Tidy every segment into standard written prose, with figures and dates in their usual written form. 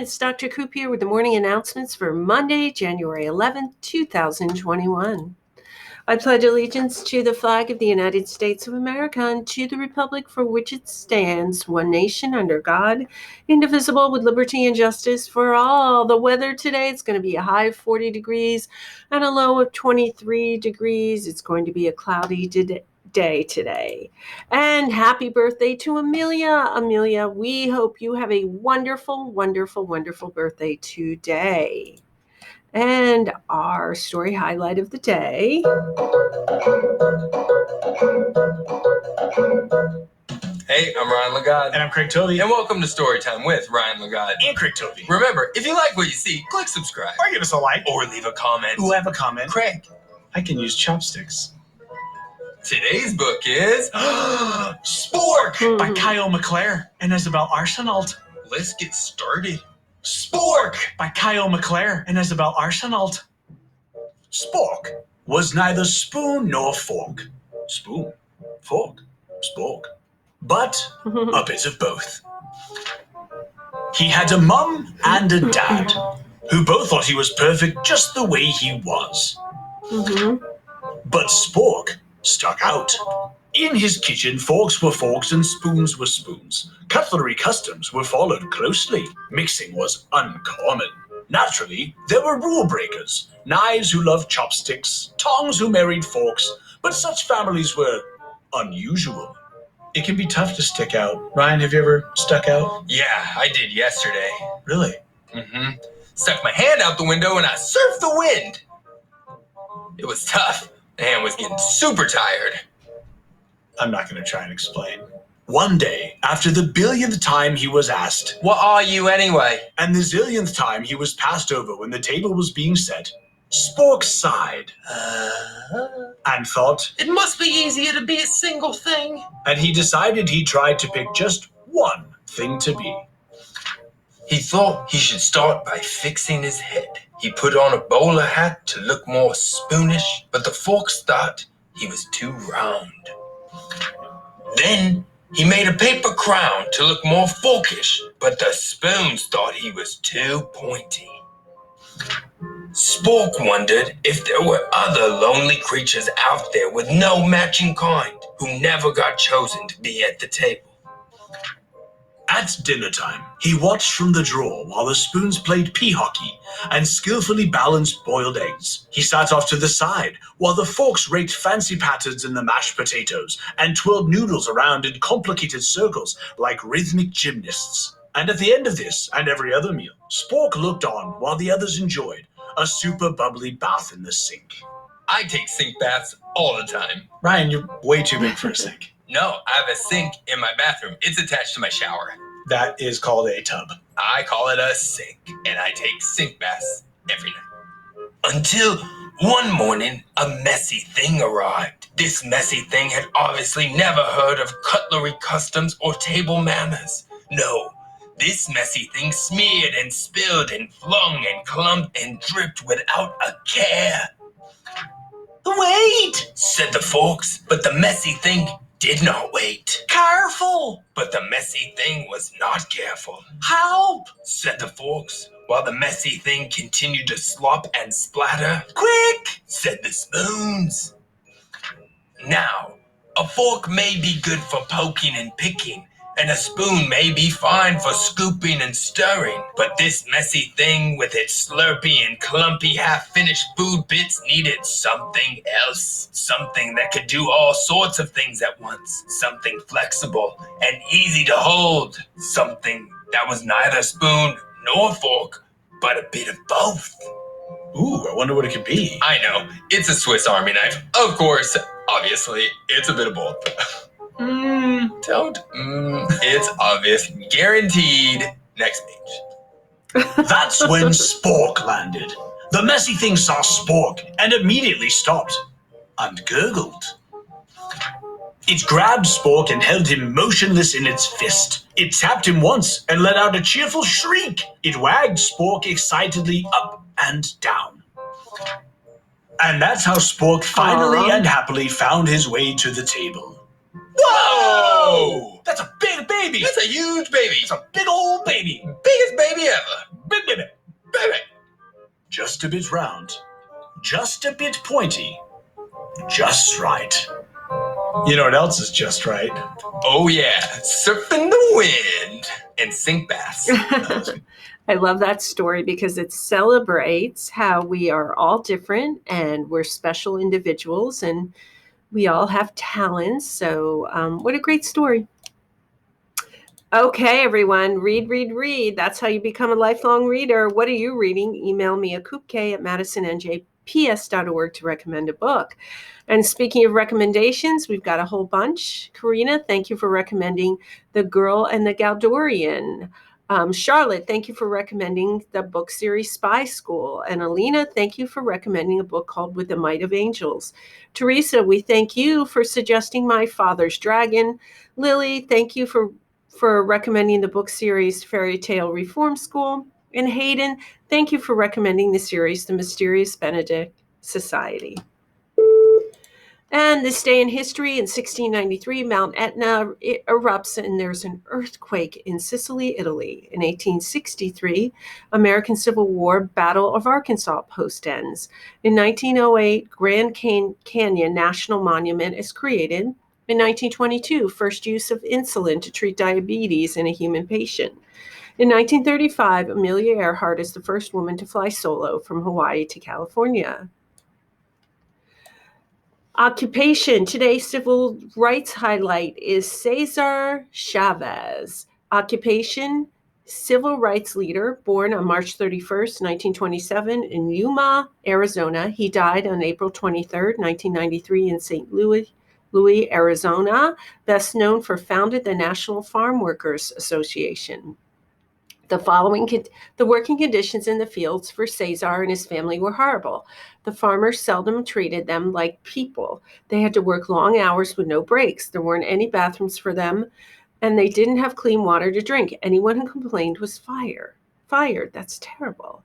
It's Dr. Coop here with the morning announcements for Monday, January 11th, 2021. I pledge allegiance to the flag of the United States of America and to the republic for which it stands, one nation under God, indivisible, with liberty and justice for all. The weather today, it's going to be a high of 40 degrees and a low of 23 degrees. It's going to be a cloudy day today. And happy birthday to Amelia. Amelia, we hope you have a wonderful, wonderful, wonderful birthday today. And our story highlight of the day. Hey, I'm Ryan Lagarde. And I'm Craig Tovey. And welcome to Storytime with Ryan Lagarde. And Craig Tovey. Remember, if you like what you see, click subscribe. Or give us a like. Or leave a comment. Ooh, I have a comment. Craig. I can use chopsticks. Today's book is Spork by Kyle McClare and Isabel Arsenault. Let's get started. Spork by Kyle McClare and Isabel Arsenault. Spork was neither spoon nor fork. Spoon, fork, spork. But a bit of both. He had a mum and a dad who both thought he was perfect just the way he was. But Spork stuck out. In his kitchen, forks were forks and spoons were spoons. Cutlery customs were followed closely. Mixing was uncommon. Naturally, there were rule breakers, knives who loved chopsticks, tongs who married forks, but such families were unusual. It can be tough to stick out. Ryan, have you ever stuck out? Yeah, I did yesterday. Really? Stuck my hand out the window and I surfed the wind. It was tough. The hand was getting super tired. I'm not going to try and explain. One day, after the billionth time he was asked, "What are you anyway?" and the zillionth time he was passed over when the table was being set, Spork sighed and thought, "It must be easier to be a single thing." And he decided he tried to pick just one thing to be. He thought he should start by fixing his head. He put on a bowler hat to look more spoonish, but the forks thought he was too round. Then he made a paper crown to look more forkish, but the spoons thought he was too pointy. Spork wondered if there were other lonely creatures out there with no matching kind who never got chosen to be at the table. At dinner time, he watched from the drawer while the spoons played pea hockey and skillfully balanced boiled eggs. He sat off to the side while the forks raked fancy patterns in the mashed potatoes and twirled noodles around in complicated circles like rhythmic gymnasts. And at the end of this and every other meal, Spork looked on while the others enjoyed a super bubbly bath in the sink. I take sink baths all the time. Ryan, you're way too big for a sink. No, I have a sink in my bathroom. It's attached to my shower. That is called a tub. I call it a sink, and I take sink baths every night. Until one morning, a messy thing arrived. This messy thing had obviously never heard of cutlery customs or table manners. No, this messy thing smeared and spilled and flung and clumped and dripped without a care. "Wait!" said the forks, but the messy thing did not wait. "Careful!" But the messy thing was not careful. "Help!" said the forks, while the messy thing continued to slop and splatter. "Quick!" said the spoons. Now, a fork may be good for poking and picking, and a spoon may be fine for scooping and stirring, but this messy thing with its slurpy and clumpy half-finished food bits needed something else. Something that could do all sorts of things at once. Something flexible and easy to hold. Something that was neither spoon nor fork, but a bit of both. Ooh, I wonder what it could be. I know, it's a Swiss Army knife. Of course, obviously, it's a bit of both. It's obvious. Guaranteed. Next page. That's when Spork landed. The messy thing saw Spork and immediately stopped and gurgled. It grabbed Spork and held him motionless in its fist. It tapped him once and let out a cheerful shriek. It wagged Spork excitedly up and down. And that's how Spork finally and happily found his way to the table. Whoa! That's a big baby! That's a huge baby! It's a big old baby! Big as biggest baby ever. Big baby. Baby. Just a bit round. Just a bit pointy. Just right. You know what else is just right? Oh yeah, surfing the wind and sink bass. I love that story because it celebrates how we are all different and we're special individuals and we all have talents. So what a great story. Okay, everyone, read. That's how you become a lifelong reader. What are you reading? Email me at coopk@madisonnjps.org to recommend a book. And speaking of recommendations, we've got a whole bunch. Karina, thank you for recommending The Girl and the Galdorian. Charlotte, thank you for recommending the book series Spy School. And Alina, thank you for recommending a book called With the Might of Angels. Teresa, we thank you for suggesting My Father's Dragon. Lily, thank you for recommending the book series Fairy Tale Reform School. And Hayden, thank you for recommending the series The Mysterious Benedict Society. And this day in history, in 1693, Mount Etna erupts and there's an earthquake in Sicily, Italy. In 1863, American Civil War, Battle of Arkansas post ends. In 1908, Grand Canyon National Monument is created. In 1922, first use of insulin to treat diabetes in a human patient. In 1935, Amelia Earhart is the first woman to fly solo from Hawaii to California. Occupation. Today's civil rights highlight is Cesar Chavez. Occupation, civil rights leader, born on March 31st, 1927 in Yuma, Arizona. He died on April 23rd, 1993 in St. Louis, Arizona. Best known for founded the National Farm Workers Association. The working conditions in the fields for Cesar and his family were horrible. The farmers seldom treated them like people. They had to work long hours with no breaks. There weren't any bathrooms for them, and they didn't have clean water to drink. Anyone who complained was fired. That's terrible.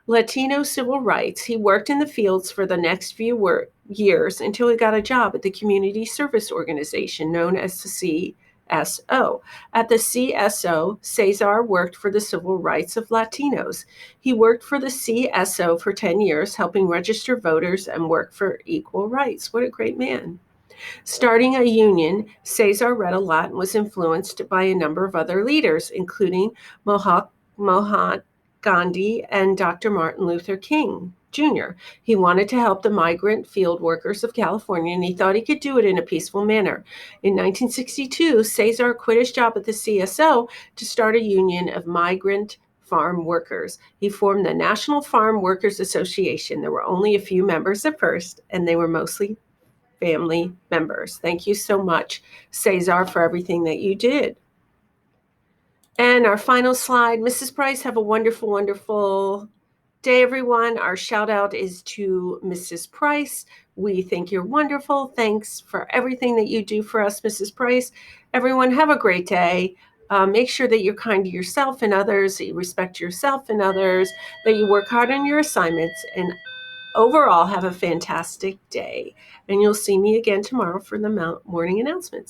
Latino civil rights. He worked in the fields for the next few years until he got a job at the community service organization known as the CSO. At the CSO, Cesar worked for the civil rights of Latinos. He worked for the CSO for 10 years, helping register voters and work for equal rights. What a great man. Starting a union, Cesar read a lot and was influenced by a number of other leaders, including Mahatma Gandhi and Dr. Martin Luther King Jr. He wanted to help the migrant field workers of California, and he thought he could do it in a peaceful manner. In 1962, Cesar quit his job at the CSO to start a union of migrant farm workers. He formed the National Farm Workers Association. There were only a few members at first, and they were mostly family members. Thank you so much, Cesar, for everything that you did. And our final slide, Mrs. Price, have a wonderful, wonderful day, everyone. Our shout out is to Mrs. Price. We think you're wonderful. Thanks for everything that you do for us, Mrs. Price. Everyone, have a great day. Make sure that you're kind to yourself and others, that you respect yourself and others, that you work hard on your assignments, and overall have a fantastic day. And you'll see me again tomorrow for the morning announcements.